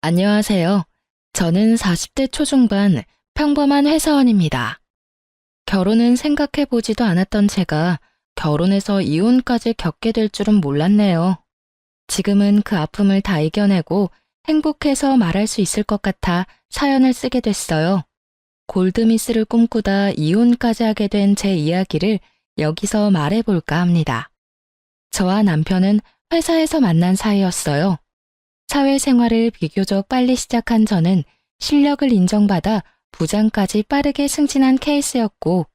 안녕하세요. 저는 40대 초중반 평범한 회사원입니다. 결혼은 생각해 보지도 않았던 제가 결혼해서 이혼까지 겪게 될 줄은 몰랐네요. 지금은 그 아픔을 다 이겨내고 행복해서 말할 수 있을 것 같아 사연을 쓰게 됐어요. 골드미스를 꿈꾸다 이혼까지 하게 된 제 이야기를 여기서 말해볼까 합니다. 저와 남편은 회사에서 만난 사이였어요. 사회생활을 비교적 빨리 시작한 저는 실력을 인정받아 부장까지 빠르게 승진한 케이스였고,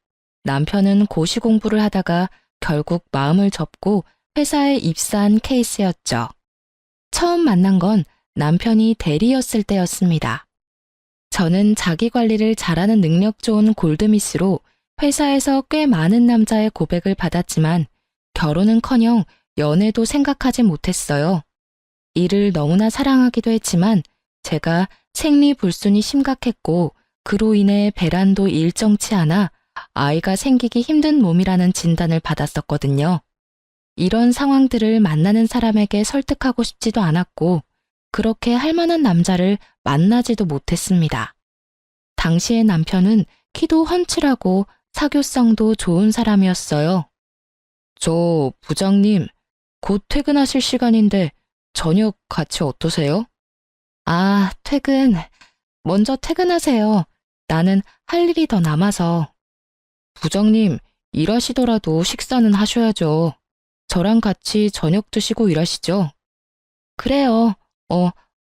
남편은 고시 공부를 하다가 결국 마음을 접고 회사에 입사한 케이스였죠. 처음 만난 건 남편이 대리였을 때였습니다. 저는 자기 관리를 잘하는 능력 좋은 골드미스로 회사에서 꽤 많은 남자의 고백을 받았지만 결혼은커녕 연애도 생각하지 못했어요. 일을 너무나 사랑하기도 했지만 제가 생리불순이 심각했고 그로 인해 배란도 일정치 않아 아이가 생기기 힘든 몸이라는 진단을 받았었거든요. 이런 상황들을 만나는 사람에게 설득하고 싶지도 않았고 그렇게 할 만한 남자를 만나지도 못했습니다. 당시의 남편은 키도 훤칠하고 사교성도 좋은 사람이었어요. 저 부장님, 곧 퇴근하실 시간인데 저녁 같이 어떠세요? 아, 퇴근. 먼저 퇴근하세요. 나는 할 일이 더 남아서. 부장님, 일하시더라도 식사는 하셔야죠. 저랑 같이 저녁 드시고 일하시죠. 그래요.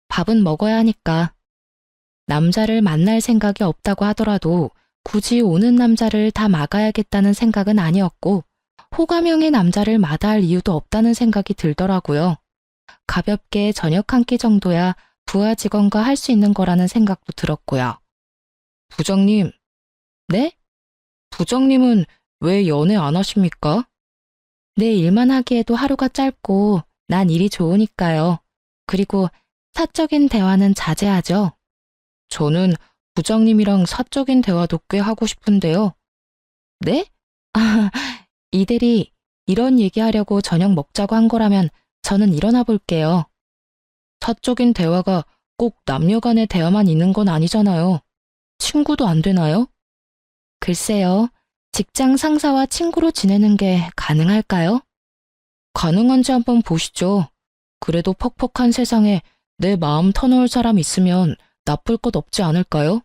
밥은 먹어야 하니까. 남자를 만날 생각이 없다고 하더라도 굳이 오는 남자를 다 막아야겠다는 생각은 아니었고, 호감형의 남자를 마다할 이유도 없다는 생각이 들더라고요. 가볍게 저녁 한 끼 정도야 부하 직원과 할 수 있는 거라는 생각도 들었고요. 부장님, 네? 부장님은 왜 연애 안 하십니까? 내 일만 하기에도 하루가 짧고 난 일이 좋으니까요. 그리고 사적인 대화는 자제하죠. 저는 부장님이랑 사적인 대화도 꽤 하고 싶은데요. 네? 아, 이대리, 이런 얘기하려고 저녁 먹자고 한 거라면 저는 일어나 볼게요. 사적인 대화가 꼭 남녀 간의 대화만 있는 건 아니잖아요. 친구도 안 되나요? 글쎄요. 직장 상사와 친구로 지내는 게 가능할까요? 가능한지 한번 보시죠. 그래도 퍽퍽한 세상에 내 마음 터놓을 사람 있으면 나쁠 것 없지 않을까요?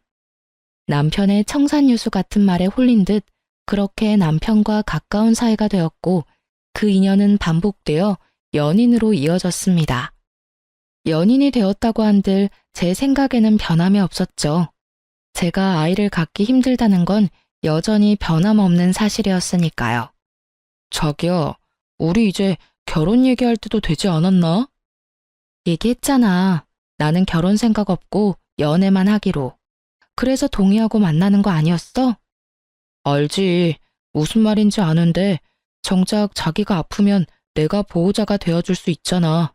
남편의 청산유수 같은 말에 홀린 듯 그렇게 남편과 가까운 사이가 되었고 그 인연은 반복되어 연인으로 이어졌습니다. 연인이 되었다고 한들 제 생각에는 변함이 없었죠. 제가 아이를 갖기 힘들다는 건 여전히 변함없는 사실이었으니까요. 자기야, 우리 이제 결혼 얘기할 때도 되지 않았나? 얘기했잖아. 나는 결혼 생각 없고 연애만 하기로. 그래서 동의하고 만나는 거 아니었어? 알지. 무슨 말인지 아는데 정작 자기가 아프면 내가 보호자가 되어줄 수 있잖아.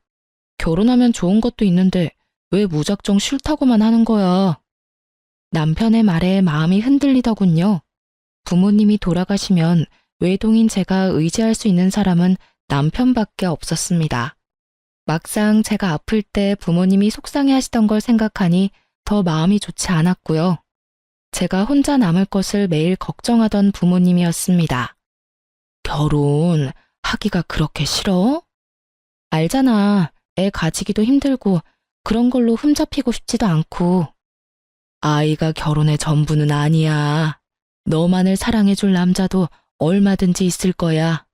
결혼하면 좋은 것도 있는데 왜 무작정 싫다고만 하는 거야? 남편의 말에 마음이 흔들리더군요. 부모님이 돌아가시면 외동인 제가 의지할 수 있는 사람은 남편밖에 없었습니다. 막상 제가 아플 때 부모님이 속상해 하시던 걸 생각하니 더 마음이 좋지 않았고요. 제가 혼자 남을 것을 매일 걱정하던 부모님이었습니다. 결혼 하기가 그렇게 싫어? 알잖아. 애 가지기도 힘들고 그런 걸로 흠잡히고 싶지도 않고. 아이가 결혼의 전부는 아니야. 너만을 사랑해줄 남자도 얼마든지 있을 거야.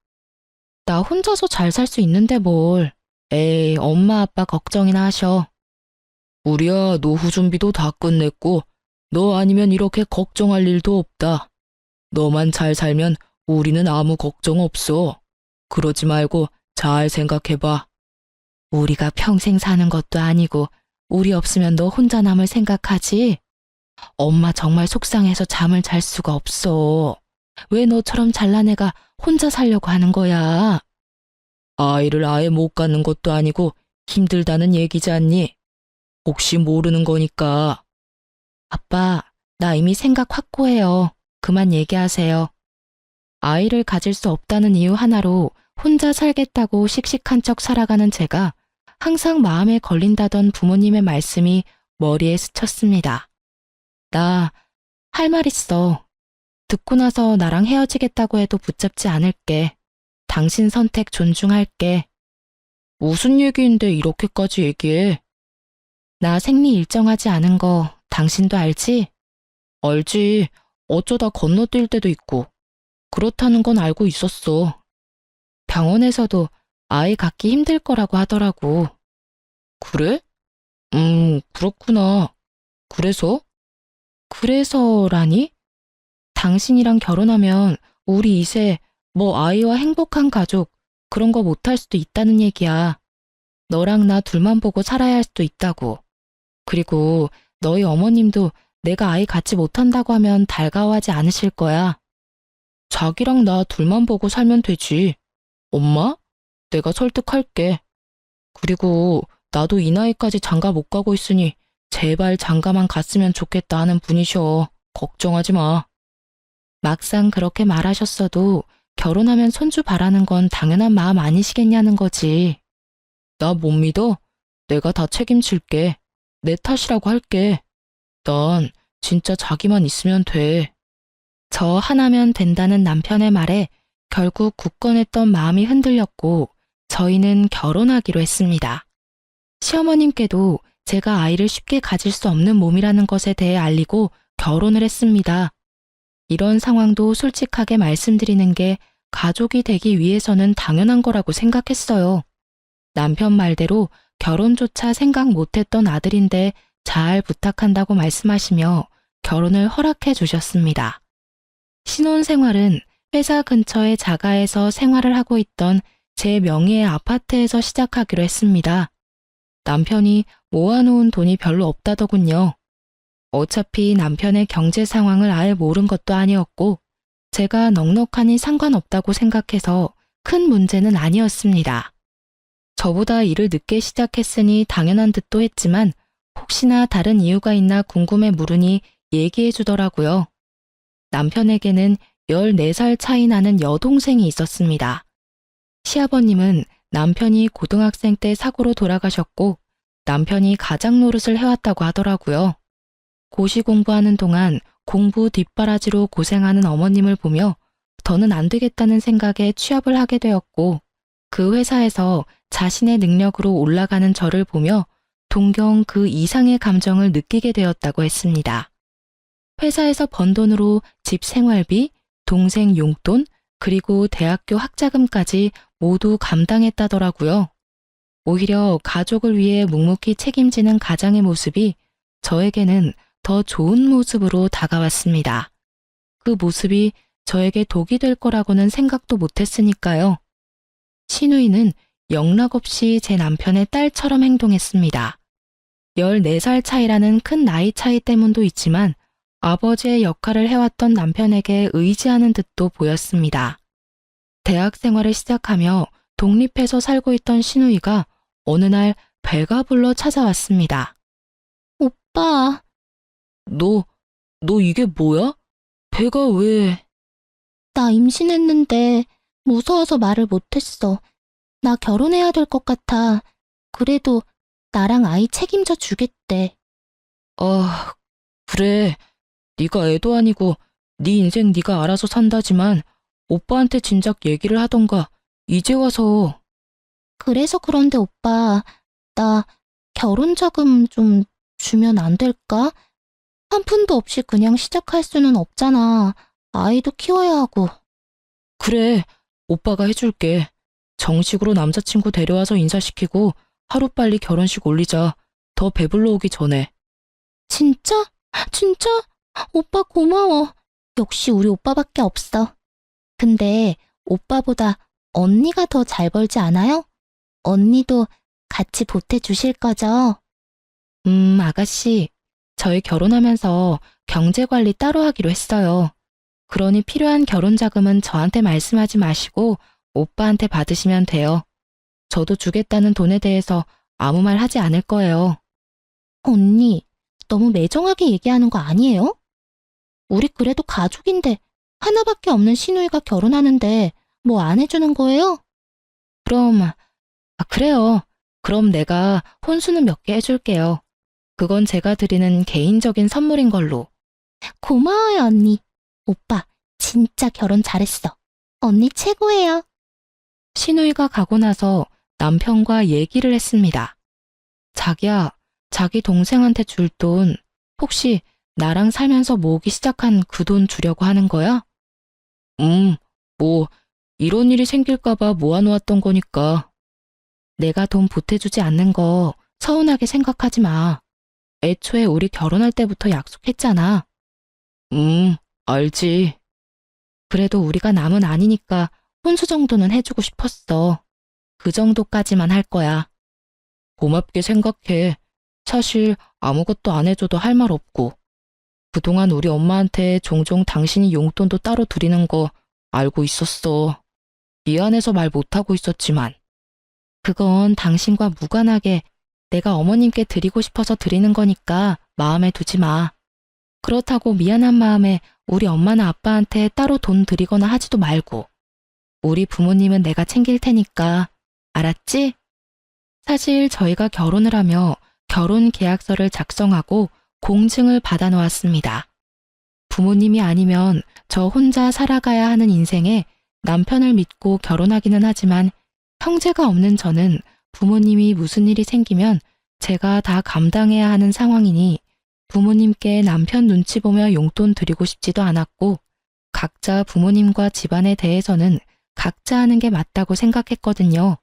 나 혼자서 잘 살 수 있는데 뭘. 에이, 엄마 아빠 걱정이나 하셔. 우리야 노후 준비도 다 끝냈고 너 아니면 이렇게 걱정할 일도 없다. 너만 잘 살면 우리는 아무 걱정 없어. 그러지 말고 잘 생각해봐. 우리가 평생 사는 것도 아니고 우리 없으면 너 혼자 남을 생각하지? 엄마 정말 속상해서 잠을 잘 수가 없어. 왜 너처럼 잘난 애가 혼자 살려고 하는 거야? 아이를 아예 못 갖는 것도 아니고 힘들다는 얘기지 않니? 혹시 모르는 거니까. 아빠, 나 이미 생각 확고해요. 그만 얘기하세요. 아이를 가질 수 없다는 이유 하나로 혼자 살겠다고 씩씩한 척 살아가는 제가 항상 마음에 걸린다던 부모님의 말씀이 머리에 스쳤습니다. 나 할 말 있어. 듣고 나서 나랑 헤어지겠다고 해도 붙잡지 않을게. 당신 선택 존중할게. 무슨 얘기인데 이렇게까지 얘기해? 나 생리 일정하지 않은 거 당신도 알지? 알지. 어쩌다 건너뛸 때도 있고. 그렇다는 건 알고 있었어. 병원에서도 아이 갖기 힘들 거라고 하더라고. 그래? 그렇구나. 그래서? 그래서라니? 당신이랑 결혼하면 우리 이제 뭐 아이와 행복한 가족 그런 거 못할 수도 있다는 얘기야. 너랑 나 둘만 보고 살아야 할 수도 있다고. 그리고 너희 어머님도 내가 아이 갖지 못한다고 하면 달가워하지 않으실 거야. 자기랑 나 둘만 보고 살면 되지. 엄마? 내가 설득할게. 그리고 나도 이 나이까지 장가 못 가고 있으니 제발 장가만 갔으면 좋겠다 하는 분이셔. 걱정하지 마. 막상 그렇게 말하셨어도 결혼하면 손주 바라는 건 당연한 마음 아니시겠냐는 거지. 나 못 믿어? 내가 다 책임질게. 내 탓이라고 할게. 난 진짜 자기만 있으면 돼. 저 하나면 된다는 남편의 말에 결국 굳건했던 마음이 흔들렸고 저희는 결혼하기로 했습니다. 시어머님께도 제가 아이를 쉽게 가질 수 없는 몸이라는 것에 대해 알리고 결혼을 했습니다. 이런 상황도 솔직하게 말씀드리는 게 가족이 되기 위해서는 당연한 거라고 생각했어요. 남편 말대로 결혼조차 생각 못했던 아들인데 잘 부탁한다고 말씀하시며 결혼을 허락해 주셨습니다. 신혼생활은 회사 근처의 자가에서 생활을 하고 있던 제 명의의 아파트에서 시작하기로 했습니다. 남편이 모아놓은 돈이 별로 없다더군요. 어차피 남편의 경제 상황을 아예 모른 것도 아니었고 제가 넉넉하니 상관없다고 생각해서 큰 문제는 아니었습니다. 저보다 일을 늦게 시작했으니 당연한 듯도 했지만 혹시나 다른 이유가 있나 궁금해 물으니 얘기해 주더라고요. 남편에게는 14살 차이 나는 여동생이 있었습니다. 시아버님은 남편이 고등학생 때 사고로 돌아가셨고 남편이 가장 노릇을 해왔다고 하더라고요. 고시 공부하는 동안 공부 뒷바라지로 고생하는 어머님을 보며 더는 안 되겠다는 생각에 취업을 하게 되었고 그 회사에서 자신의 능력으로 올라가는 저를 보며 동경 그 이상의 감정을 느끼게 되었다고 했습니다. 회사에서 번 돈으로 집 생활비, 동생 용돈, 그리고 대학교 학자금까지 모두 감당했다더라고요. 오히려 가족을 위해 묵묵히 책임지는 가장의 모습이 저에게는 더 좋은 모습으로 다가왔습니다. 그 모습이 저에게 독이 될 거라고는 생각도 못했으니까요. 신우이는 영락없이 제 남편의 딸처럼 행동했습니다. 14살 차이라는 큰 나이 차이 때문도 있지만 아버지의 역할을 해왔던 남편에게 의지하는 듯도 보였습니다. 대학 생활을 시작하며 독립해서 살고 있던 신우이가 어느 날 배가 불러 찾아왔습니다. 오빠. 너 이게 뭐야? 배가 왜? 나 임신했는데 무서워서 말을 못했어. 나 결혼해야 될 것 같아. 그래도 나랑 아이 책임져 주겠대. 아, 그래. 네가 애도 아니고 네 인생 네가 알아서 산다지만 오빠한테 진작 얘기를 하던가 이제 와서. 그래서 그런데 오빠, 나 결혼자금 좀 주면 안 될까? 한 푼도 없이 그냥 시작할 수는 없잖아. 아이도 키워야 하고. 그래, 오빠가 해줄게. 정식으로 남자친구 데려와서 인사시키고 하루빨리 결혼식 올리자. 더 배불러 오기 전에. 진짜? 진짜? 오빠 고마워. 역시 우리 오빠밖에 없어. 근데 오빠보다 언니가 더 잘 벌지 않아요? 언니도 같이 보태주실 거죠? 아가씨. 저희 결혼하면서 경제관리 따로 하기로 했어요. 그러니 필요한 결혼 자금은 저한테 말씀하지 마시고 오빠한테 받으시면 돼요. 저도 주겠다는 돈에 대해서 아무 말 하지 않을 거예요. 언니, 너무 매정하게 얘기하는 거 아니에요? 우리 그래도 가족인데 하나밖에 없는 시누이가 결혼하는데 뭐 안 해주는 거예요? 그럼, 그래요. 그럼 내가 혼수는 몇 개 해줄게요. 그건 제가 드리는 개인적인 선물인 걸로. 고마워요, 언니. 오빠, 진짜 결혼 잘했어. 언니 최고예요. 시누이가 가고 나서 남편과 얘기를 했습니다. 자기야, 자기 동생한테 줄 돈 혹시 나랑 살면서 모으기 시작한 그 돈 주려고 하는 거야? 뭐 이런 일이 생길까봐 모아놓았던 거니까. 내가 돈 보태주지 않는 거 서운하게 생각하지 마. 애초에 우리 결혼할 때부터 약속했잖아. 알지. 그래도 우리가 남은 아니니까 혼수 정도는 해주고 싶었어. 그 정도까지만 할 거야. 고맙게 생각해. 사실 아무것도 안 해줘도 할 말 없고. 그동안 우리 엄마한테 종종 당신이 용돈도 따로 드리는 거 알고 있었어. 미안해서 말 못하고 있었지만. 그건 당신과 무관하게 내가 어머님께 드리고 싶어서 드리는 거니까 마음에 두지 마. 그렇다고 미안한 마음에 우리 엄마나 아빠한테 따로 돈 드리거나 하지도 말고. 우리 부모님은 내가 챙길 테니까. 알았지? 사실 저희가 결혼을 하며 결혼 계약서를 작성하고 공증을 받아 놓았습니다. 부모님이 아니면 저 혼자 살아가야 하는 인생에 남편을 믿고 결혼하기는 하지만 형제가 없는 저는 부모님이 무슨 일이 생기면 제가 다 감당해야 하는 상황이니 부모님께 남편 눈치 보며 용돈 드리고 싶지도 않았고 각자 부모님과 집안에 대해서는 각자 하는 게 맞다고 생각했거든요.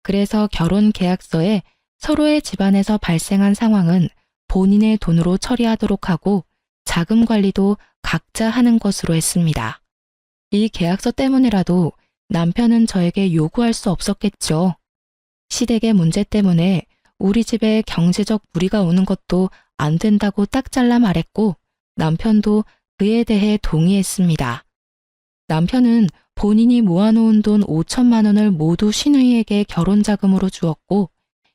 그래서 결혼 계약서에 서로의 집안에서 발생한 상황은 본인의 돈으로 처리하도록 하고 자금 관리도 각자 하는 것으로 했습니다. 이 계약서 때문에라도 남편은 저에게 요구할 수 없었겠죠. 시댁의 문제 때문에 우리 집에 경제적 무리가 오는 것도 안 된다고 딱 잘라 말했고 남편도 그에 대해 동의했습니다. 남편은 본인이 모아놓은 돈 5천만 원을 모두 시누이에게 결혼자금으로 주었고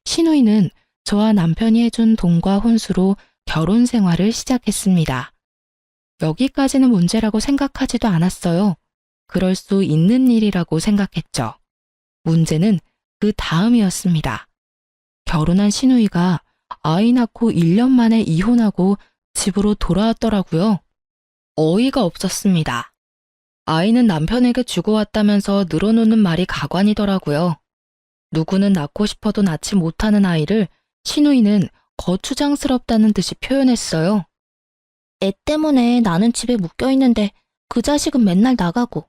시누이는 저와 남편이 해준 돈과 혼수로 결혼 생활을 시작했습니다. 여기까지는 문제라고 생각하지도 않았어요. 그럴 수 있는 일이라고 생각했죠. 문제는 그 다음이었습니다. 결혼한 시누이가 아이 낳고 1년 만에 이혼하고 집으로 돌아왔더라고요. 어이가 없었습니다. 아이는 남편에게 주고 왔다면서 늘어놓는 말이 가관이더라고요. 누구는 낳고 싶어도 낳지 못하는 아이를 시누이는 거추장스럽다는 듯이 표현했어요. 애 때문에 나는 집에 묶여있는데 그 자식은 맨날 나가고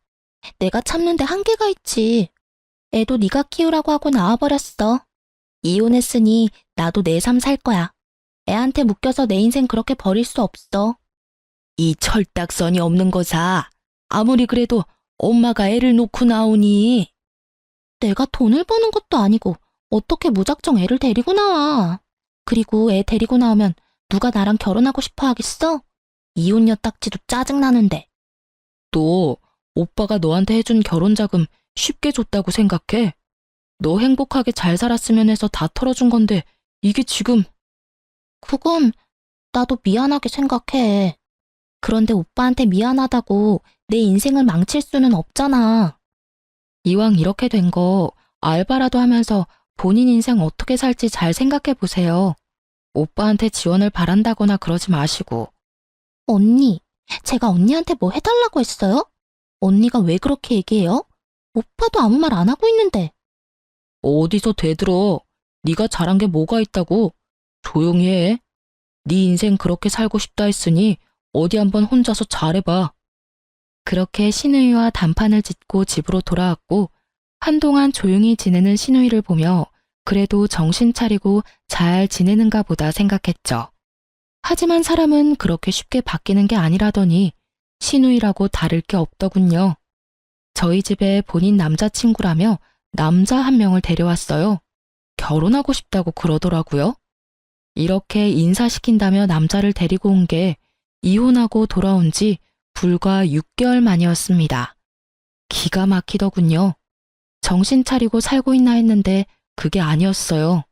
내가 참는데 한계가 있지. 애도 네가 키우라고 하고 나와버렸어. 이혼했으니 나도 내 삶 살 거야. 애한테 묶여서 내 인생 그렇게 버릴 수 없어. 이 철딱선이 없는 거사. 아무리 그래도 엄마가 애를 놓고 나오니. 내가 돈을 버는 것도 아니고 어떻게 무작정 애를 데리고 나와. 그리고 애 데리고 나오면 누가 나랑 결혼하고 싶어 하겠어? 이혼녀 딱지도 짜증나는데. 너 오빠가 너한테 해준 결혼자금 쉽게 줬다고 생각해? 너 행복하게 잘 살았으면 해서 다 털어준 건데 이게 지금. 그건 나도 미안하게 생각해. 그런데 오빠한테 미안하다고 내 인생을 망칠 수는 없잖아. 이왕 이렇게 된 거 알바라도 하면서 본인 인생 어떻게 살지 잘 생각해 보세요. 오빠한테 지원을 바란다거나 그러지 마시고. 언니, 제가 언니한테 뭐 해달라고 했어요? 언니가 왜 그렇게 얘기해요? 오빠도 아무 말 안 하고 있는데. 어디서 대들어. 네가 잘한 게 뭐가 있다고. 조용히 해. 네 인생 그렇게 살고 싶다 했으니 어디 한번 혼자서 잘해봐. 그렇게 시누이와 단판을 짓고 집으로 돌아왔고 한동안 조용히 지내는 시누이를 보며 그래도 정신 차리고 잘 지내는가 보다 생각했죠. 하지만 사람은 그렇게 쉽게 바뀌는 게 아니라더니 시누이라고 다를 게 없더군요. 저희 집에 본인 남자친구라며 남자 한 명을 데려왔어요. 결혼하고 싶다고 그러더라고요. 이렇게 인사시킨다며 남자를 데리고 온 게 이혼하고 돌아온 지 불과 6개월 만이었습니다. 기가 막히더군요. 정신 차리고 살고 있나 했는데 그게 아니었어요.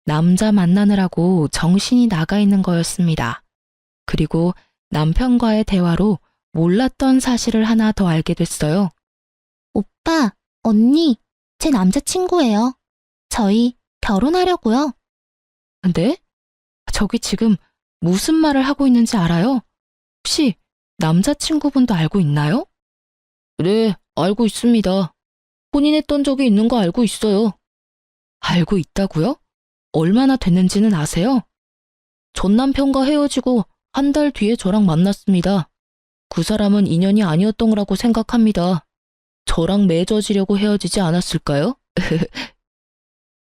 남자 만나느라고 정신이 나가 있는 거였습니다. 그리고 남편과의 대화로 몰랐던 사실을 하나 더 알게 됐어요. 오빠, 언니, 제 남자친구예요. 저희 결혼하려고요. 네? 저기 지금 무슨 말을 하고 있는지 알아요? 혹시 남자친구분도 알고 있나요? 네, 알고 있습니다. 혼인했던 적이 있는 거 알고 있어요. 알고 있다고요? 얼마나 됐는지는 아세요? 전 남편과 헤어지고 한 달 뒤에 저랑 만났습니다. 그 사람은 인연이 아니었던 거라고 생각합니다. 저랑 맺어지려고 헤어지지 않았을까요?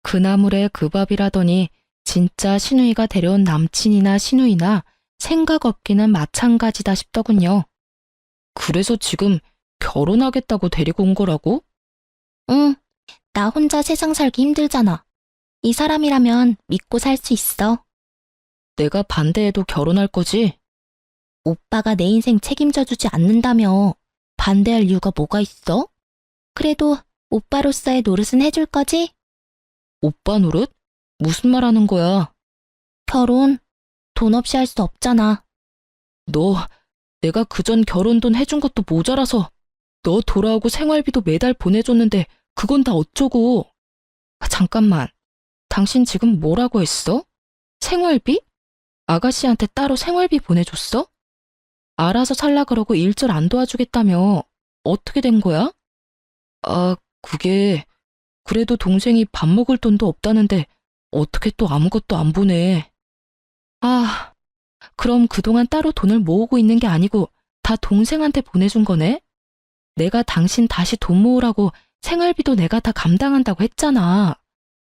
그 나물에 그 밥이라더니 진짜 신우이가 데려온 남친이나 신우이나 생각 없기는 마찬가지다 싶더군요. 그래서 지금 결혼하겠다고 데리고 온 거라고? 응, 나 혼자 세상 살기 힘들잖아. 이 사람이라면 믿고 살 수 있어. 내가 반대해도 결혼할 거지? 오빠가 내 인생 책임져주지 않는다며 반대할 이유가 뭐가 있어? 그래도 오빠로서의 노릇은 해줄 거지? 오빠 노릇? 무슨 말 하는 거야? 결혼, 돈 없이 할 수 없잖아. 너, 내가 그전 결혼 돈 해준 것도 모자라서 너 돌아오고 생활비도 매달 보내줬는데 그건 다 어쩌고. 잠깐만, 당신 지금 뭐라고 했어? 생활비? 아가씨한테 따로 생활비 보내줬어? 알아서 살라 그러고 일절 안 도와주겠다며. 어떻게 된 거야? 아, 그게 그래도 동생이 밥 먹을 돈도 없다는데 어떻게 또 아무것도 안 보내. 아, 그럼 그동안 따로 돈을 모으고 있는 게 아니고 다 동생한테 보내준 거네? 내가 당신 다시 돈 모으라고 생활비도 내가 다 감당한다고 했잖아.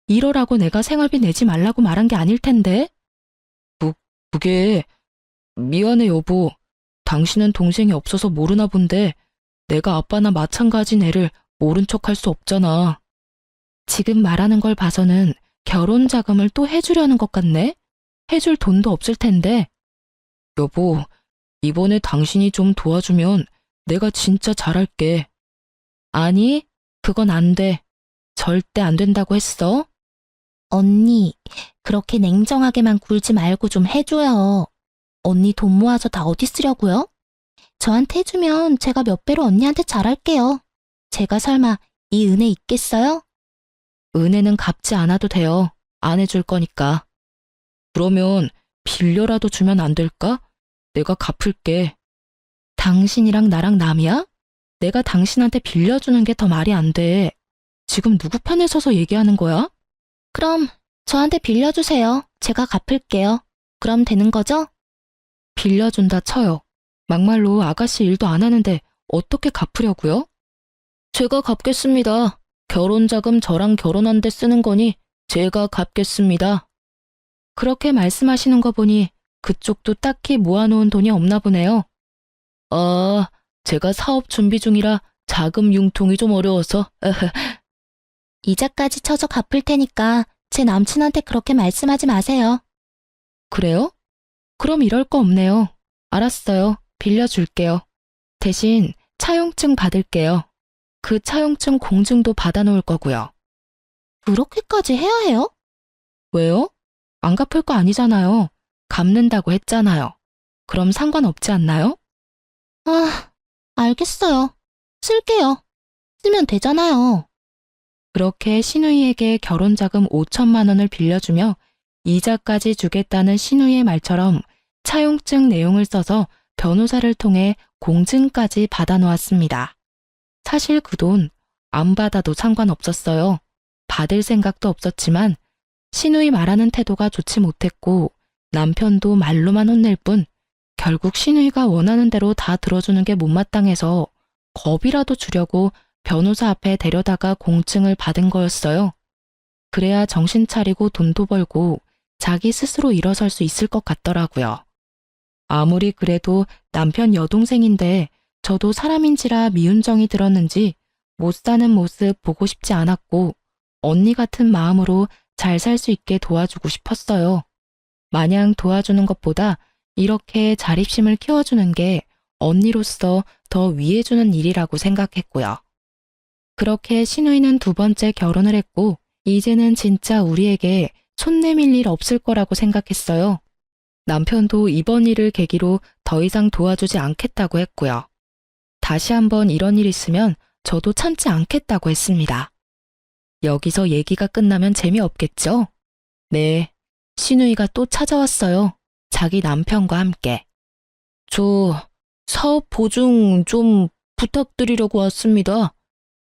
이러라고 내가 생활비 내지 말라고 말한 게 아닐 텐데. 그게 미안해 여보. 당신은 동생이 없어서 모르나 본데 내가 아빠나 마찬가지인 애를 모른 척할 수 없잖아. 지금 말하는 걸 봐서는 결혼 자금을 또 해주려는 것 같네? 해줄 돈도 없을 텐데. 여보, 이번에 당신이 좀 도와주면 내가 진짜 잘할게. 아니, 그건 안 돼. 절대 안 된다고 했어. 언니, 그렇게 냉정하게만 굴지 말고 좀 해줘요. 언니 돈 모아서 다 어디 쓰려고요? 저한테 해주면 제가 몇 배로 언니한테 잘할게요. 제가 설마 이 은혜 있겠어요? 은혜는 갚지 않아도 돼요. 안 해줄 거니까. 그러면 빌려라도 주면 안 될까? 내가 갚을게. 당신이랑 나랑 남이야? 내가 당신한테 빌려주는 게 더 말이 안 돼. 지금 누구 편에 서서 얘기하는 거야? 그럼 저한테 빌려주세요. 제가 갚을게요. 그럼 되는 거죠? 빌려준다 쳐요. 막말로 아가씨 일도 안 하는데 어떻게 갚으려고요? 제가 갚겠습니다. 결혼자금 저랑 결혼한 데 쓰는 거니 제가 갚겠습니다. 그렇게 말씀하시는 거 보니 그쪽도 딱히 모아놓은 돈이 없나 보네요. 아, 제가 사업 준비 중이라 자금 융통이 좀 어려워서. 이자까지 쳐서 갚을 테니까 제 남친한테 그렇게 말씀하지 마세요. 그래요? 그럼 이럴 거 없네요. 알았어요. 빌려줄게요. 대신 차용증 받을게요. 그 차용증 공증도 받아놓을 거고요. 그렇게까지 해야 해요? 왜요? 안 갚을 거 아니잖아요. 갚는다고 했잖아요. 그럼 상관없지 않나요? 아, 알겠어요. 쓸게요. 쓰면 되잖아요. 그렇게 신우이에게 결혼자금 5천만 원을 빌려주며 이자까지 주겠다는 신우이의 말처럼 차용증 내용을 써서 변호사를 통해 공증까지 받아놓았습니다. 사실 그 돈 안 받아도 상관없었어요. 받을 생각도 없었지만 신우이 말하는 태도가 좋지 못했고 남편도 말로만 혼낼 뿐 결국 신우이가 원하는 대로 다 들어주는 게 못마땅해서 겁이라도 주려고 변호사 앞에 데려다가 공증을 받은 거였어요. 그래야 정신 차리고 돈도 벌고 자기 스스로 일어설 수 있을 것 같더라고요. 아무리 그래도 남편 여동생인데 저도 사람인지라 미운 정이 들었는지 못 사는 모습 보고 싶지 않았고 언니 같은 마음으로 잘 살 수 있게 도와주고 싶었어요. 마냥 도와주는 것보다 이렇게 자립심을 키워주는 게 언니로서 더 위해주는 일이라고 생각했고요. 그렇게 신우이는 두 번째 결혼을 했고 이제는 진짜 우리에게 손 내밀 일 없을 거라고 생각했어요. 남편도 이번 일을 계기로 더 이상 도와주지 않겠다고 했고요. 다시 한번 이런 일 있으면 저도 참지 않겠다고 했습니다. 여기서 얘기가 끝나면 재미없겠죠? 네, 신우이가 또 찾아왔어요. 자기 남편과 함께. 저 사업 보증 좀 부탁드리려고 왔습니다.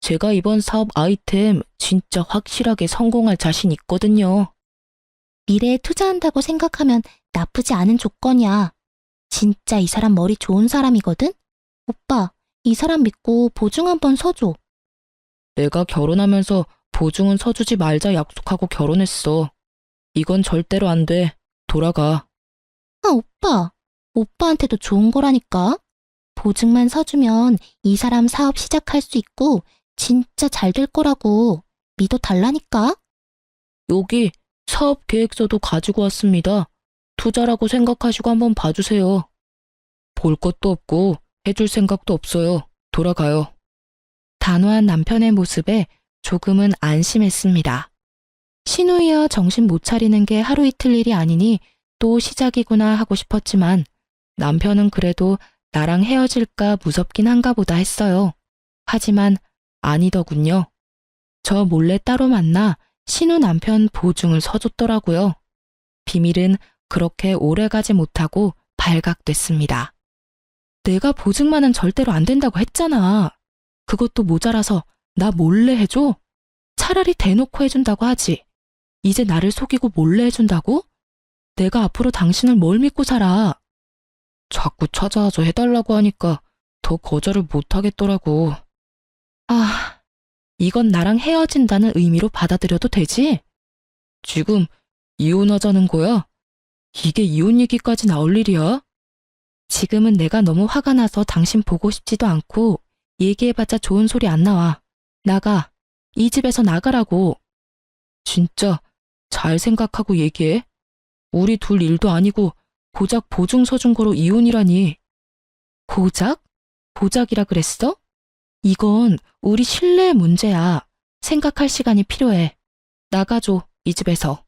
제가 이번 사업 아이템 진짜 확실하게 성공할 자신 있거든요. 미래에 투자한다고 생각하면 나쁘지 않은 조건이야. 진짜 이 사람 머리 좋은 사람이거든? 오빠, 이 사람 믿고 보증 한번 서줘. 내가 결혼하면서 보증은 서주지 말자 약속하고 결혼했어. 이건 절대로 안 돼. 돌아가. 아, 오빠. 오빠한테도 좋은 거라니까. 보증만 서주면 이 사람 사업 시작할 수 있고 진짜 잘 될 거라고. 믿어달라니까. 여기 사업 계획서도 가지고 왔습니다. 투자라고 생각하시고 한번 봐주세요. 볼 것도 없고 해줄 생각도 없어요. 돌아가요. 단호한 남편의 모습에 조금은 안심했습니다. 신우이야 정신 못 차리는 게 하루 이틀 일이 아니니 또 시작이구나 하고 싶었지만 남편은 그래도 나랑 헤어질까 무섭긴 한가 보다 했어요. 하지만 아니더군요. 저 몰래 따로 만나 신우 남편 보증을 서줬더라고요. 비밀은 그렇게 오래가지 못하고 발각됐습니다. 내가 보증만은 절대로 안 된다고 했잖아. 그것도 모자라서 나 몰래 해줘? 차라리 대놓고 해준다고 하지. 이제 나를 속이고 몰래 해준다고? 내가 앞으로 당신을 뭘 믿고 살아? 자꾸 찾아와서 해달라고 하니까 더 거절을 못하겠더라고. 아, 이건 나랑 헤어진다는 의미로 받아들여도 되지? 지금 이혼하자는 거야? 이게 이혼 얘기까지 나올 일이야? 지금은 내가 너무 화가 나서 당신 보고 싶지도 않고 얘기해봤자 좋은 소리 안 나와. 나가. 이 집에서 나가라고. 진짜 잘 생각하고 얘기해. 우리 둘 일도 아니고 고작 보증 서준 거로 이혼이라니. 고작? 고작이라 그랬어? 이건 우리 신뢰의 문제야. 생각할 시간이 필요해. 나가줘, 이 집에서.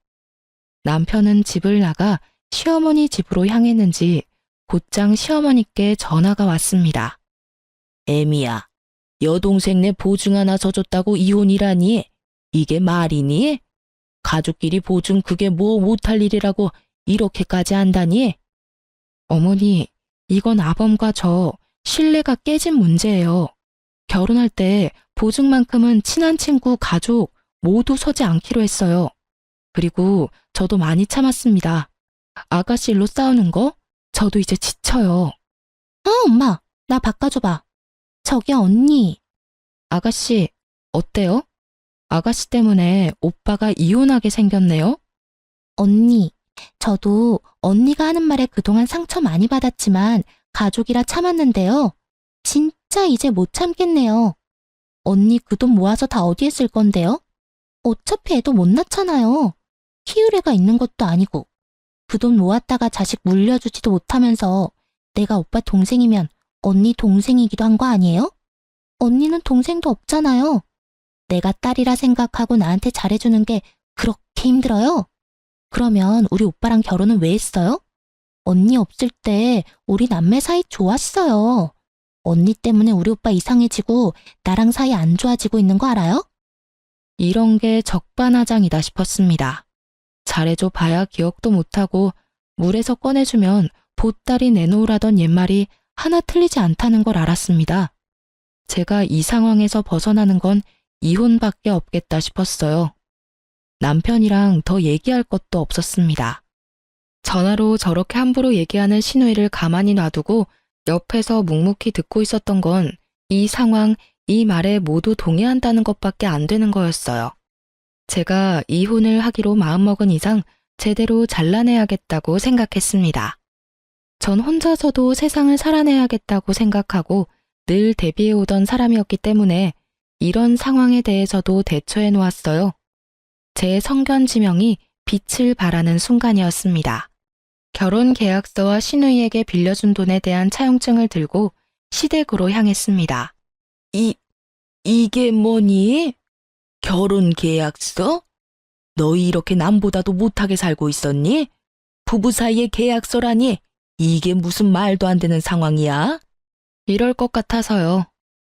남편은 집을 나가 시어머니 집으로 향했는지 곧장 시어머니께 전화가 왔습니다. 애미야, 여동생네 보증 하나 서줬다고 이혼이라니? 이게 말이니? 가족끼리 보증 그게 뭐 못할 일이라고 이렇게까지 한다니? 어머니, 이건 아범과 저 신뢰가 깨진 문제예요. 결혼할 때 보증만큼은 친한 친구, 가족 모두 서지 않기로 했어요. 그리고 저도 많이 참았습니다. 아가씨 일로 싸우는 거? 저도 이제 지쳐요. 아, 엄마, 나 바꿔줘봐. 저기요, 언니. 아가씨, 어때요? 아가씨 때문에 오빠가 이혼하게 생겼네요? 언니, 저도 언니가 하는 말에 그동안 상처 많이 받았지만 가족이라 참았는데요. 진짜 이제 못 참겠네요. 언니 그 돈 모아서 다 어디에 쓸 건데요? 어차피 애도 못 낳잖아요. 키울 애가 있는 것도 아니고. 그 돈 모았다가 자식 물려주지도 못하면서 내가 오빠 동생이면 언니 동생이기도 한 거 아니에요? 언니는 동생도 없잖아요. 내가 딸이라 생각하고 나한테 잘해주는 게 그렇게 힘들어요? 그러면 우리 오빠랑 결혼은 왜 했어요? 언니 없을 때 우리 남매 사이 좋았어요. 언니 때문에 우리 오빠 이상해지고 나랑 사이 안 좋아지고 있는 거 알아요? 이런 게 적반하장이다 싶었습니다. 잘해줘 봐야 기억도 못하고 물에서 꺼내주면 보따리 내놓으라던 옛말이 하나 틀리지 않다는 걸 알았습니다. 제가 이 상황에서 벗어나는 건 이혼밖에 없겠다 싶었어요. 남편이랑 더 얘기할 것도 없었습니다. 전화로 저렇게 함부로 얘기하는 신우이를 가만히 놔두고 옆에서 묵묵히 듣고 있었던 건 이 상황, 이 말에 모두 동의한다는 것밖에 안 되는 거였어요. 제가 이혼을 하기로 마음먹은 이상 제대로 잘라내야겠다고 생각했습니다. 전 혼자서도 세상을 살아내야겠다고 생각하고 늘 대비해오던 사람이었기 때문에 이런 상황에 대해서도 대처해 놓았어요. 제 성견 지명이 빛을 발하는 순간이었습니다. 결혼 계약서와 신우이에게 빌려준 돈에 대한 차용증을 들고 시댁으로 향했습니다. 이게 뭐니? 결혼 계약서? 너희 이렇게 남보다도 못하게 살고 있었니? 부부 사이의 계약서라니? 이게 무슨 말도 안 되는 상황이야? 이럴 것 같아서요.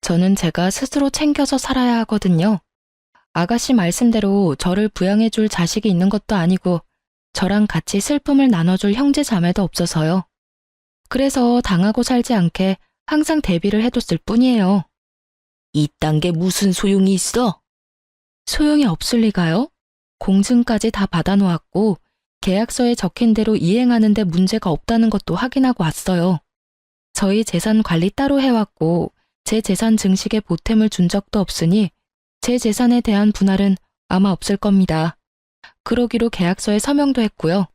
저는 제가 스스로 챙겨서 살아야 하거든요. 아가씨 말씀대로 저를 부양해줄 자식이 있는 것도 아니고 저랑 같이 슬픔을 나눠줄 형제 자매도 없어서요. 그래서 당하고 살지 않게 항상 대비를 해뒀을 뿐이에요. 이딴 게 무슨 소용이 있어? 소용이 없을 리가요? 공증까지 다 받아놓았고 계약서에 적힌 대로 이행하는데 문제가 없다는 것도 확인하고 왔어요. 저희 재산 관리 따로 해왔고 제 재산 증식에 보탬을 준 적도 없으니 제 재산에 대한 분할은 아마 없을 겁니다. 그러기로 계약서에 서명도 했고요.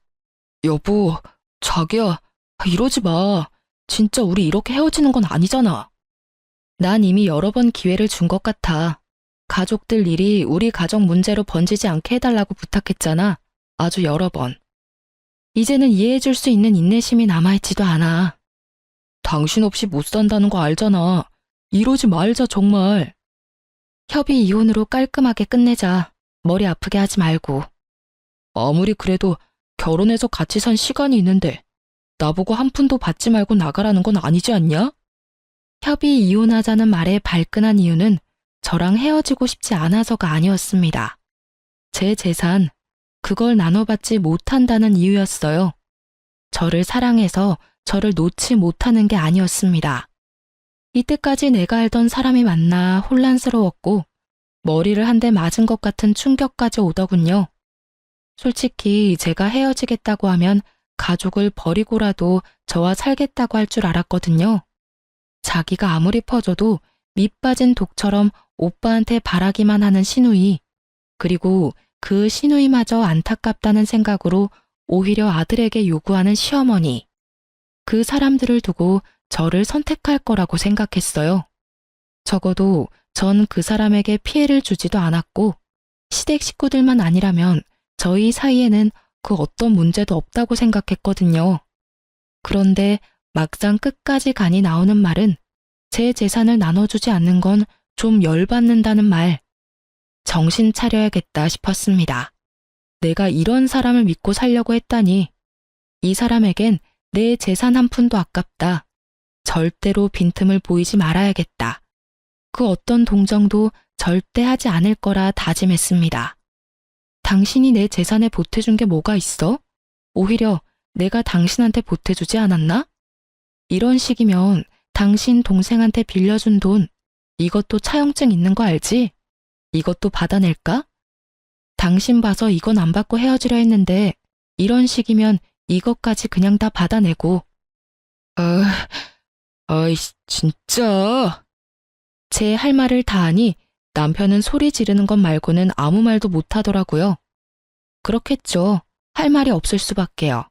여보, 자기야, 이러지 마. 진짜 우리 이렇게 헤어지는 건 아니잖아. 난 이미 여러 번 기회를 준 것 같아. 가족들 일이 우리 가정 문제로 번지지 않게 해달라고 부탁했잖아. 아주 여러 번. 이제는 이해해줄 수 있는 인내심이 남아있지도 않아. 당신 없이 못 산다는 거 알잖아. 이러지 말자 정말. 협의 이혼으로 깔끔하게 끝내자. 머리 아프게 하지 말고. 아무리 그래도 결혼해서 같이 산 시간이 있는데 나보고 한 푼도 받지 말고 나가라는 건 아니지 않냐? 협의 이혼하자는 말에 발끈한 이유는 저랑 헤어지고 싶지 않아서가 아니었습니다. 제 재산, 그걸 나눠받지 못한다는 이유였어요. 저를 사랑해서 저를 놓지 못하는 게 아니었습니다. 이때까지 내가 알던 사람이 맞나 혼란스러웠고 머리를 한 대 맞은 것 같은 충격까지 오더군요. 솔직히 제가 헤어지겠다고 하면 가족을 버리고라도 저와 살겠다고 할 줄 알았거든요. 자기가 아무리 퍼줘도 밑 빠진 독처럼 오빠한테 바라기만 하는 시누이, 그리고 그 시누이마저 안타깝다는 생각으로 오히려 아들에게 요구하는 시어머니, 그 사람들을 두고 저를 선택할 거라고 생각했어요. 적어도 전 그 사람에게 피해를 주지도 않았고 시댁 식구들만 아니라면 저희 사이에는 그 어떤 문제도 없다고 생각했거든요. 그런데 막상 끝까지 간이 나오는 말은 제 재산을 나눠주지 않는 건 좀 열받는다는 말. 정신 차려야겠다 싶었습니다. 내가 이런 사람을 믿고 살려고 했다니. 이 사람에겐 내 재산 한 푼도 아깝다. 절대로 빈틈을 보이지 말아야겠다. 그 어떤 동정도 절대 하지 않을 거라 다짐했습니다. 당신이 내 재산에 보태준 게 뭐가 있어? 오히려 내가 당신한테 보태주지 않았나? 이런 식이면 당신 동생한테 빌려준 돈, 이것도 차용증 있는 거 알지? 이것도 받아낼까? 당신 봐서 이건 안 받고 헤어지려 했는데 이런 식이면 이것까지 그냥 다 받아내고. 아이씨, 진짜. 제 할 말을 다 하니 남편은 소리 지르는 것 말고는 아무 말도 못 하더라고요. 그렇겠죠. 할 말이 없을 수밖에요.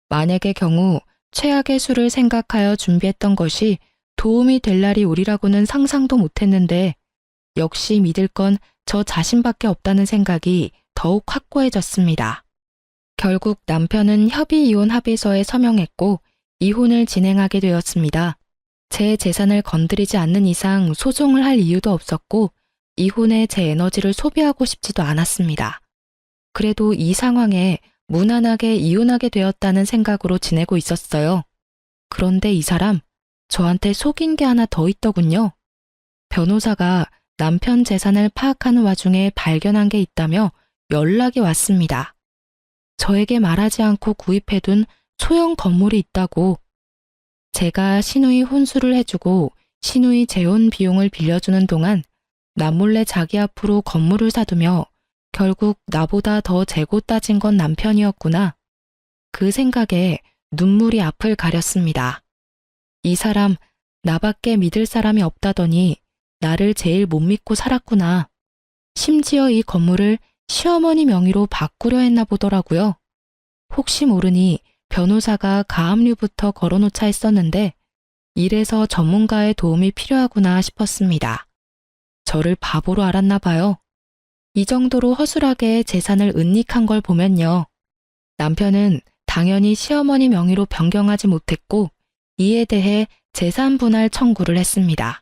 만약의 경우 최악의 수를 생각하여 준비했던 것이 도움이 될 날이 오리라고는 상상도 못했는데 역시 믿을 건 저 자신밖에 없다는 생각이 더욱 확고해졌습니다. 결국 남편은 협의 이혼 합의서에 서명했고 이혼을 진행하게 되었습니다. 제 재산을 건드리지 않는 이상 소송을 할 이유도 없었고 이혼에 제 에너지를 소비하고 싶지도 않았습니다. 그래도 이 상황에 무난하게 이혼하게 되었다는 생각으로 지내고 있었어요. 그런데 이 사람, 저한테 속인 게 하나 더 있더군요. 변호사가 남편 재산을 파악하는 와중에 발견한 게 있다며 연락이 왔습니다. 저에게 말하지 않고 구입해둔 소형 건물이 있다고. 제가 시누이 혼수를 해주고 시누이 재혼 비용을 빌려주는 동안 남몰래 자기 앞으로 건물을 사두며 결국 나보다 더 재고 따진 건 남편이었구나. 그 생각에 눈물이 앞을 가렸습니다. 이 사람 나밖에 믿을 사람이 없다더니 나를 제일 못 믿고 살았구나. 심지어 이 건물을 시어머니 명의로 바꾸려 했나 보더라고요. 혹시 모르니 변호사가 가압류부터 걸어놓자 했었는데 이래서 전문가의 도움이 필요하구나 싶었습니다. 저를 바보로 알았나 봐요. 이 정도로 허술하게 재산을 은닉한 걸 보면요. 남편은 당연히 시어머니 명의로 변경하지 못했고 이에 대해 재산 분할 청구를 했습니다.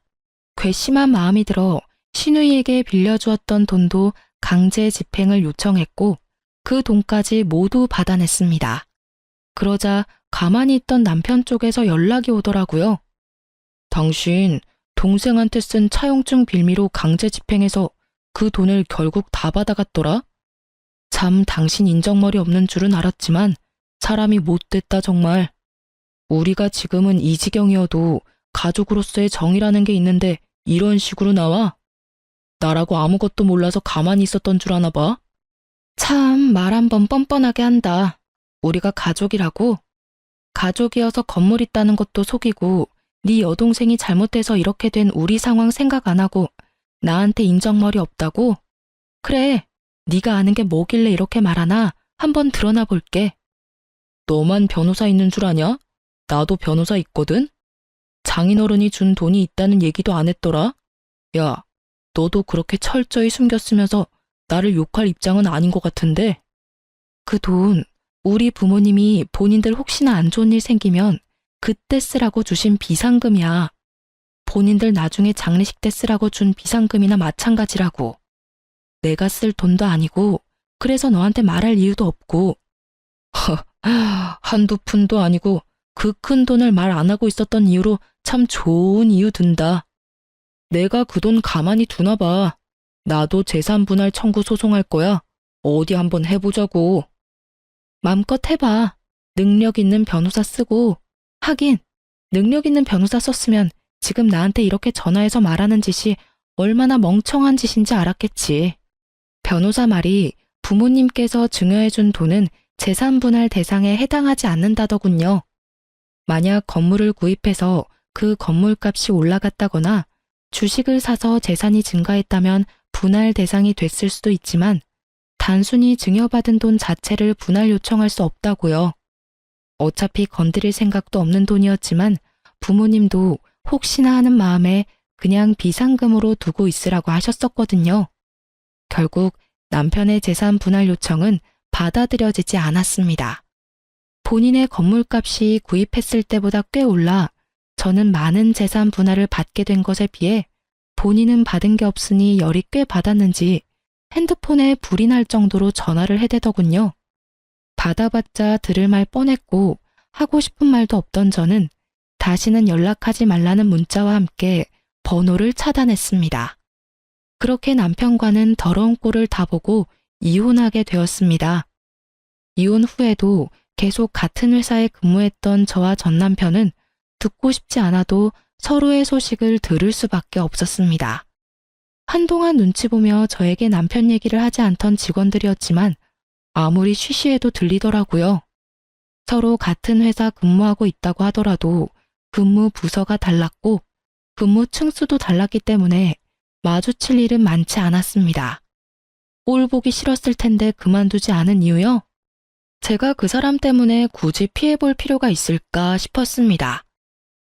괘씸한 마음이 들어 시누이에게 빌려주었던 돈도 강제 집행을 요청했고 그 돈까지 모두 받아냈습니다. 그러자 가만히 있던 남편 쪽에서 연락이 오더라고요. 당신 동생한테 쓴 차용증 빌미로 강제 집행해서 그 돈을 결국 다 받아갔더라? 참 당신 인정머리 없는 줄은 알았지만 사람이 못됐다 정말. 우리가 지금은 이 지경이어도 가족으로서의 정이라는 게 있는데 이런 식으로 나와? 나라고 아무것도 몰라서 가만히 있었던 줄 아나 봐. 참 말 한 번 뻔뻔하게 한다. 우리가 가족이라고? 가족이어서 건물 있다는 것도 속이고 네 여동생이 잘못돼서 이렇게 된 우리 상황 생각 안 하고 나한테 인정머리 없다고? 그래, 네가 아는 게 뭐길래 이렇게 말하나 한번 드러나 볼게. 너만 변호사 있는 줄 아냐? 나도 변호사 있거든? 장인어른이 준 돈이 있다는 얘기도 안 했더라? 야, 너도 그렇게 철저히 숨겼으면서 나를 욕할 입장은 아닌 것 같은데? 그 돈, 우리 부모님이 본인들 혹시나 안 좋은 일 생기면 그때 쓰라고 주신 비상금이야. 본인들 나중에 장례식 때 쓰라고 준 비상금이나 마찬가지라고. 내가 쓸 돈도 아니고 그래서 너한테 말할 이유도 없고. 한두 푼도 아니고 그 큰 돈을 말 안 하고 있었던 이유로 참 좋은 이유 든다. 내가 그 돈 가만히 두나 봐. 나도 재산 분할 청구 소송할 거야. 어디 한번 해보자고. 맘껏 해봐. 능력 있는 변호사 쓰고. 하긴 능력 있는 변호사 썼으면 지금 나한테 이렇게 전화해서 말하는 짓이 얼마나 멍청한 짓인지 알았겠지. 변호사 말이 부모님께서 증여해준 돈은 재산 분할 대상에 해당하지 않는다더군요. 만약 건물을 구입해서 그 건물값이 올라갔다거나 주식을 사서 재산이 증가했다면 분할 대상이 됐을 수도 있지만 단순히 증여받은 돈 자체를 분할 요청할 수 없다고요. 어차피 건드릴 생각도 없는 돈이었지만 부모님도 혹시나 하는 마음에 그냥 비상금으로 두고 있으라고 하셨었거든요. 결국 남편의 재산 분할 요청은 받아들여지지 않았습니다. 본인의 건물값이 구입했을 때보다 꽤 올라 저는 많은 재산 분할을 받게 된 것에 비해 본인은 받은 게 없으니 열이 꽤 받았는지 핸드폰에 불이 날 정도로 전화를 해대더군요. 받아봤자 들을 말 뻔했고 하고 싶은 말도 없던 저는 다시는 연락하지 말라는 문자와 함께 번호를 차단했습니다. 그렇게 남편과는 더러운 꼴을 다 보고 이혼하게 되었습니다. 이혼 후에도 계속 같은 회사에 근무했던 저와 전 남편은 듣고 싶지 않아도 서로의 소식을 들을 수밖에 없었습니다. 한동안 눈치 보며 저에게 남편 얘기를 하지 않던 직원들이었지만 아무리 쉬쉬해도 들리더라고요. 서로 같은 회사 근무하고 있다고 하더라도 근무 부서가 달랐고 근무 층수도 달랐기 때문에 마주칠 일은 많지 않았습니다. 꼴 보기 싫었을 텐데 그만두지 않은 이유요? 제가 그 사람 때문에 굳이 피해볼 필요가 있을까 싶었습니다.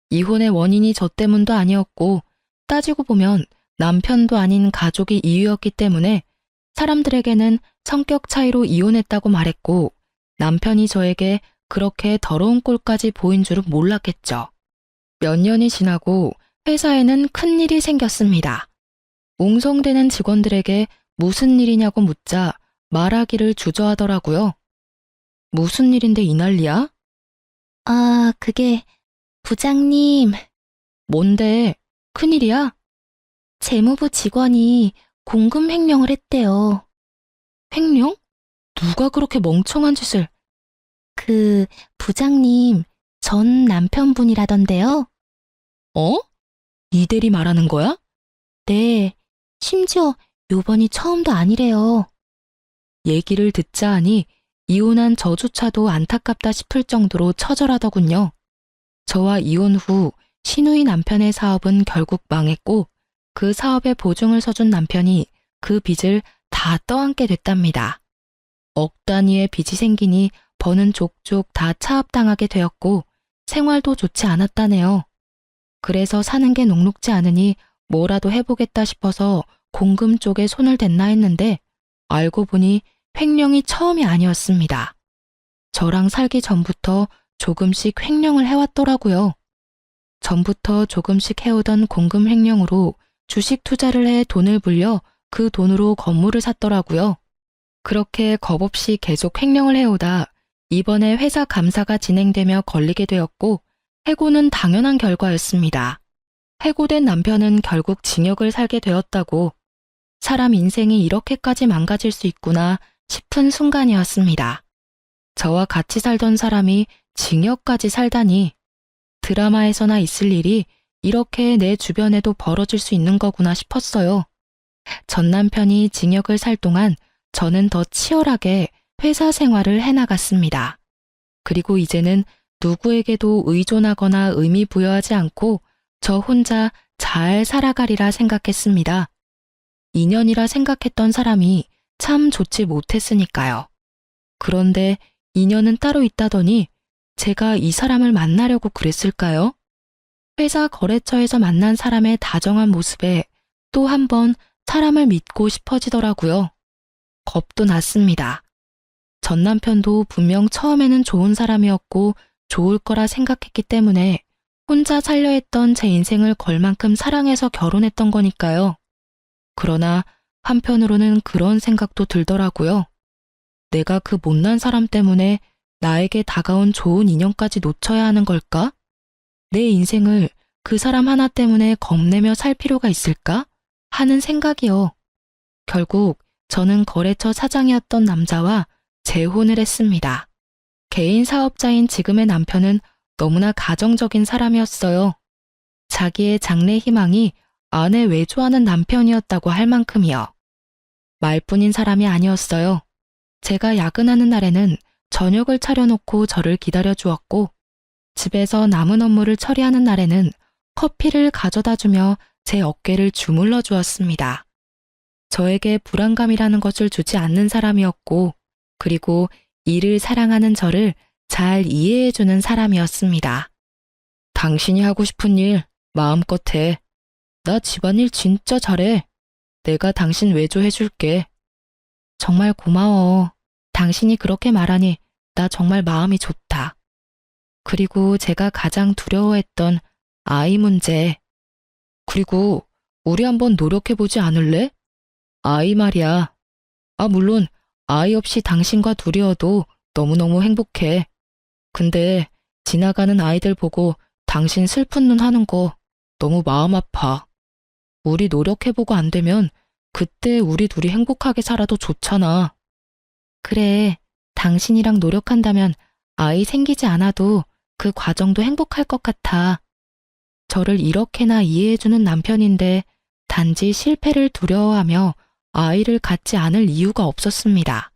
이혼의 원인이 저 때문도 아니었고 따지고 보면 남편도 아닌 가족이 이유였기 때문에 사람들에게는 성격 차이로 이혼했다고 말했고 남편이 저에게 그렇게 더러운 꼴까지 보인 줄은 몰랐겠죠. 몇 년이 지나고 회사에는 큰일이 생겼습니다. 웅성대는 직원들에게 무슨 일이냐고 묻자 말하기를 주저하더라고요. 무슨 일인데 이 난리야? 아, 그게 부장님, 뭔데? 큰일이야? 재무부 직원이 공금 횡령을 했대요. 횡령? 누가 그렇게 멍청한 짓을? 그 부장님 전 남편분이라던데요. 어? 이 대리 말하는 거야? 네, 심지어 요번이 처음도 아니래요. 얘기를 듣자 하니 이혼한 저조차도 안타깝다 싶을 정도로 처절하더군요. 저와 이혼 후 시누이 남편의 사업은 결국 망했고 그 사업에 보증을 서준 남편이 그 빚을 다 떠안게 됐답니다. 억 단위의 빚이 생기니 버는 족족 다 차압당하게 되었고 생활도 좋지 않았다네요. 그래서 사는 게 녹록지 않으니 뭐라도 해보겠다 싶어서 공금 쪽에 손을 댔나 했는데 알고 보니 횡령이 처음이 아니었습니다. 저랑 살기 전부터 조금씩 횡령을 해왔더라고요. 전부터 조금씩 해오던 공금 횡령으로 주식 투자를 해 돈을 불려 그 돈으로 건물을 샀더라고요. 그렇게 겁없이 계속 횡령을 해오다 이번에 회사 감사가 진행되며 걸리게 되었고 해고는 당연한 결과였습니다. 해고된 남편은 결국 징역을 살게 되었다고 사람 인생이 이렇게까지 망가질 수 있구나 싶은 순간이었습니다. 저와 같이 살던 사람이 징역까지 살다니 드라마에서나 있을 일이 이렇게 내 주변에도 벌어질 수 있는 거구나 싶었어요. 전 남편이 징역을 살 동안 저는 더 치열하게 회사 생활을 해나갔습니다. 그리고 이제는 누구에게도 의존하거나 의미 부여하지 않고 저 혼자 잘 살아가리라 생각했습니다. 인연이라 생각했던 사람이 참 좋지 못했으니까요. 그런데 인연은 따로 있다더니 제가 이 사람을 만나려고 그랬을까요? 회사 거래처에서 만난 사람의 다정한 모습에 또 한 번 사람을 믿고 싶어지더라고요. 겁도 났습니다. 전 남편도 분명 처음에는 좋은 사람이었고 좋을 거라 생각했기 때문에 혼자 살려 했던 제 인생을 걸 만큼 사랑해서 결혼했던 거니까요. 그러나 한편으로는 그런 생각도 들더라고요. 내가 그 못난 사람 때문에 나에게 다가온 좋은 인연까지 놓쳐야 하는 걸까? 내 인생을 그 사람 하나 때문에 겁내며 살 필요가 있을까? 하는 생각이요. 결국 저는 거래처 사장이었던 남자와 재혼을 했습니다. 개인 사업자인 지금의 남편은 너무나 가정적인 사람이었어요. 자기의 장래 희망이 아내 외조하는 남편이었다고 할 만큼이요. 말뿐인 사람이 아니었어요. 제가 야근하는 날에는 저녁을 차려놓고 저를 기다려 주었고, 집에서 남은 업무를 처리하는 날에는 커피를 가져다 주며 제 어깨를 주물러 주었습니다. 저에게 불안감이라는 것을 주지 않는 사람이었고, 그리고 일을 사랑하는 저를 잘 이해해주는 사람이었습니다. 당신이 하고 싶은 일 마음껏 해. 나 집안일 진짜 잘해. 내가 당신 외조해줄게. 정말 고마워. 당신이 그렇게 말하니 나 정말 마음이 좋다. 그리고 제가 가장 두려워했던 아이 문제. 그리고 우리 한번 노력해보지 않을래? 아이 말이야. 물론 아이 없이 당신과 둘이어도 너무너무 행복해. 근데 지나가는 아이들 보고 당신 슬픈 눈 하는 거 너무 마음 아파. 우리 노력해보고 안 되면 그때 우리 둘이 행복하게 살아도 좋잖아. 그래, 당신이랑 노력한다면 아이 생기지 않아도 그 과정도 행복할 것 같아. 저를 이렇게나 이해해주는 남편인데 단지 실패를 두려워하며 아이를 갖지 않을 이유가 없었습니다.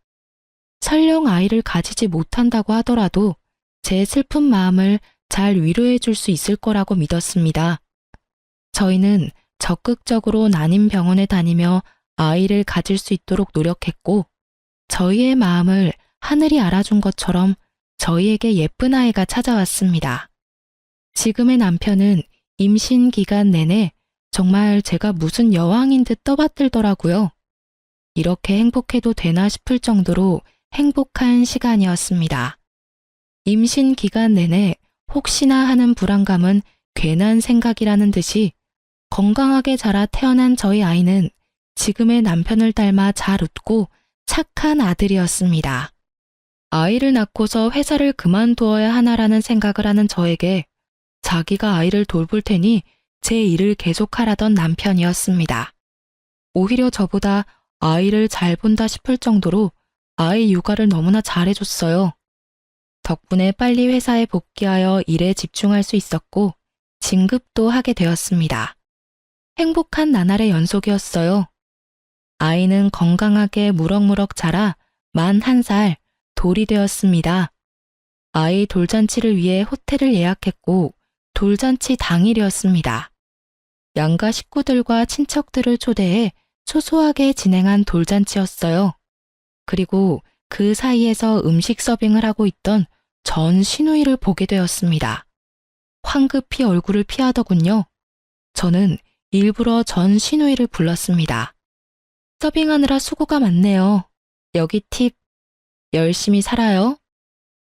설령 아이를 가지지 못한다고 하더라도 제 슬픈 마음을 잘 위로해 줄 수 있을 거라고 믿었습니다. 저희는 적극적으로 난임병원에 다니며 아이를 가질 수 있도록 노력했고, 저희의 마음을 하늘이 알아준 것처럼 저희에게 예쁜 아이가 찾아왔습니다. 지금의 남편은 임신 기간 내내 정말 제가 무슨 여왕인 듯 떠받들더라고요. 이렇게 행복해도 되나 싶을 정도로 행복한 시간이었습니다. 임신 기간 내내 혹시나 하는 불안감은 괜한 생각이라는 듯이 건강하게 자라 태어난 저희 아이는 지금의 남편을 닮아 잘 웃고 착한 아들이었습니다. 아이를 낳고서 회사를 그만두어야 하나라는 생각을 하는 저에게 자기가 아이를 돌볼 테니 제 일을 계속하라던 남편이었습니다. 오히려 저보다 아이를 잘 본다 싶을 정도로 아이 육아를 너무나 잘해줬어요. 덕분에 빨리 회사에 복귀하여 일에 집중할 수 있었고 진급도 하게 되었습니다. 행복한 나날의 연속이었어요. 아이는 건강하게 무럭무럭 자라 만 1살 돌이 되었습니다. 아이 돌잔치를 위해 호텔을 예약했고 돌잔치 당일이었습니다. 양가 식구들과 친척들을 초대해 소소하게 진행한 돌잔치였어요. 그리고 그 사이에서 음식 서빙을 하고 있던 전 시누이를 보게 되었습니다. 황급히 얼굴을 피하더군요. 저는 일부러 전 시누이를 불렀습니다. 서빙하느라 수고가 많네요. 여기 팁. 열심히 살아요.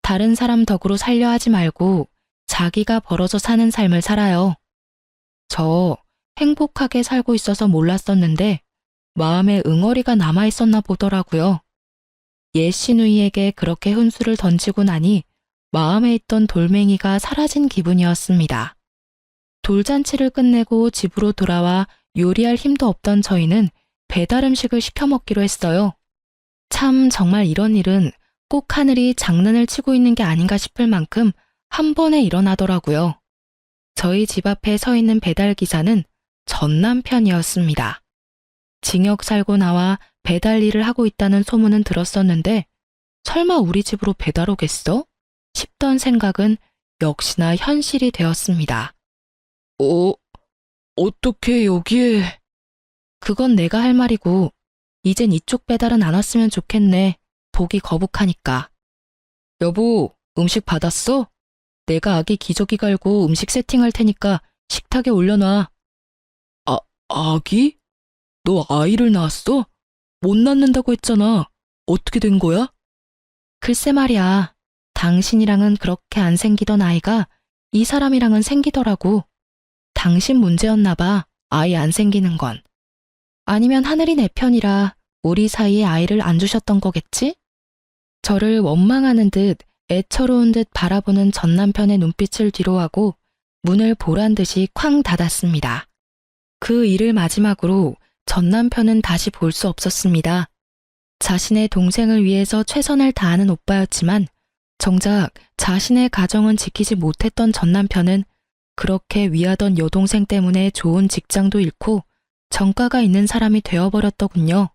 다른 사람 덕으로 살려 하지 말고 자기가 벌어서 사는 삶을 살아요. 저 행복하게 살고 있어서 몰랐었는데 마음에 응어리가 남아있었나 보더라고요. 옛 시누이에게 그렇게 훈수를 던지고 나니 마음에 있던 돌멩이가 사라진 기분이었습니다. 돌잔치를 끝내고 집으로 돌아와 요리할 힘도 없던 저희는 배달 음식을 시켜 먹기로 했어요. 참 정말 이런 일은 꼭 하늘이 장난을 치고 있는 게 아닌가 싶을 만큼 한 번에 일어나더라고요. 저희 집 앞에 서 있는 배달 기사는 전 남편이었습니다. 징역 살고 나와 배달 일을 하고 있다는 소문은 들었었는데 설마 우리 집으로 배달 오겠어? 싶던 생각은 역시나 현실이 되었습니다. 어떻게 여기에? 그건 내가 할 말이고 이젠 이쪽 배달은 안 왔으면 좋겠네. 보기 거북하니까. 여보, 음식 받았어? 내가 아기 기저귀 갈고 음식 세팅할 테니까 식탁에 올려놔. 아기? 너 아이를 낳았어? 못 낳는다고 했잖아. 어떻게 된 거야? 글쎄 말이야. 당신이랑은 그렇게 안 생기던 아이가 이 사람이랑은 생기더라고. 당신 문제였나 봐. 아이 안 생기는 건. 아니면 하늘이 내 편이라 우리 사이에 아이를 안 주셨던 거겠지? 저를 원망하는 듯 애처로운 듯 바라보는 전 남편의 눈빛을 뒤로하고 문을 보란 듯이 쾅 닫았습니다. 그 일을 마지막으로 전 남편은 다시 볼 수 없었습니다. 자신의 동생을 위해서 최선을 다하는 오빠였지만 정작 자신의 가정은 지키지 못했던 전 남편은 그렇게 위하던 여동생 때문에 좋은 직장도 잃고 정가가 있는 사람이 되어버렸더군요.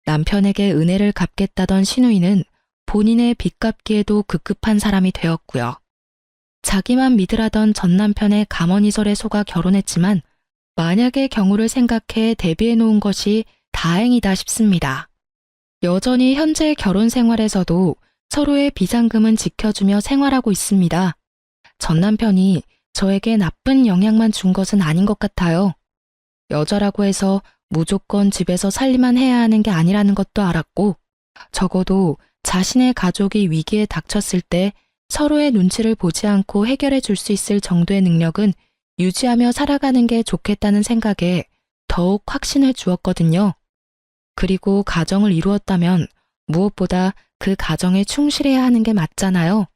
남편에게 은혜를 갚겠다던 신우이는 본인의 빚 갚기에도 급급한 사람이 되었고요. 자기만 믿으라던 전 남편의 가머니설에 속아 결혼했지만 만약의 경우를 생각해 대비해 놓은 것이 다행이다 싶습니다. 여전히 현재 결혼 생활에서도 서로의 비상금은 지켜주며 생활하고 있습니다. 전 남편이 저에게 나쁜 영향만 준 것은 아닌 것 같아요. 여자라고 해서 무조건 집에서 살림만 해야 하는 게 아니라는 것도 알았고, 적어도 자신의 가족이 위기에 닥쳤을 때 서로의 눈치를 보지 않고 해결해 줄 수 있을 정도의 능력은 유지하며 살아가는 게 좋겠다는 생각에 더욱 확신을 주었거든요. 그리고 가정을 이루었다면 무엇보다 그 가정에 충실해야 하는 게 맞잖아요.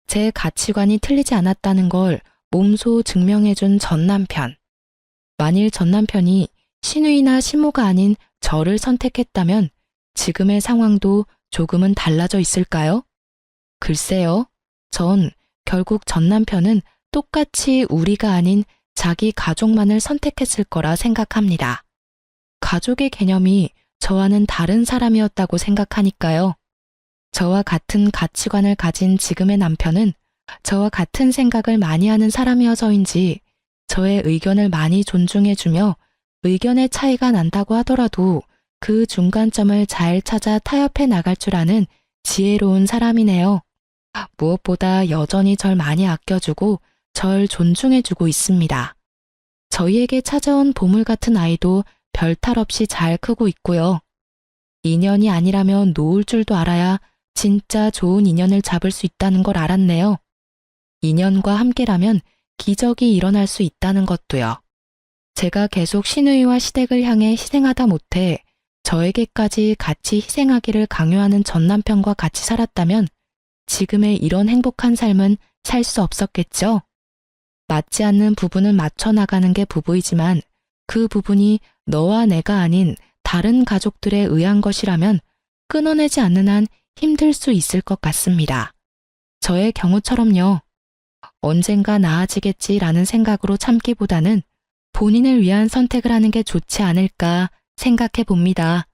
제 가치관이 틀리지 않았다는 걸 몸소 증명해준 전 남편. 만일 전 남편이 신우이나 시모가 아닌 저를 선택했다면 지금의 상황도 조금은 달라져 있을까요? 글쎄요. 전 결국 전 남편은 똑같이 우리가 아닌 자기 가족만을 선택했을 거라 생각합니다. 가족의 개념이 저와는 다른 사람이었다고 생각하니까요. 저와 같은 가치관을 가진 지금의 남편은 저와 같은 생각을 많이 하는 사람이어서인지 저의 의견을 많이 존중해주며 의견의 차이가 난다고 하더라도 그 중간점을 잘 찾아 타협해 나갈 줄 아는 지혜로운 사람이네요. 무엇보다 여전히 절 많이 아껴주고 절 존중해주고 있습니다. 저희에게 찾아온 보물 같은 아이도 별 탈 없이 잘 크고 있고요. 인연이 아니라면 놓을 줄도 알아야 진짜 좋은 인연을 잡을 수 있다는 걸 알았네요. 인연과 함께라면 기적이 일어날 수 있다는 것도요. 제가 계속 신우이와 시댁을 향해 희생하다 못해 저에게까지 같이 희생하기를 강요하는 전 남편과 같이 살았다면 지금의 이런 행복한 삶은 살 수 없었겠죠. 맞지 않는 부분을 맞춰 나가는 게 부부이지만 그 부분이 너와 내가 아닌 다른 가족들에 의한 것이라면 끊어내지 않는 한 힘들 수 있을 것 같습니다. 저의 경우처럼요. 언젠가 나아지겠지라는 생각으로 참기보다는 본인을 위한 선택을 하는 게 좋지 않을까 생각해 봅니다.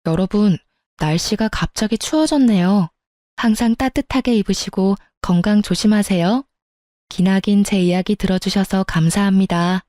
여러분, 날씨가 갑자기 추워졌네요. 항상 따뜻하게 입으시고 건강 조심하세요. 기나긴 제 이야기 들어주셔서 감사합니다.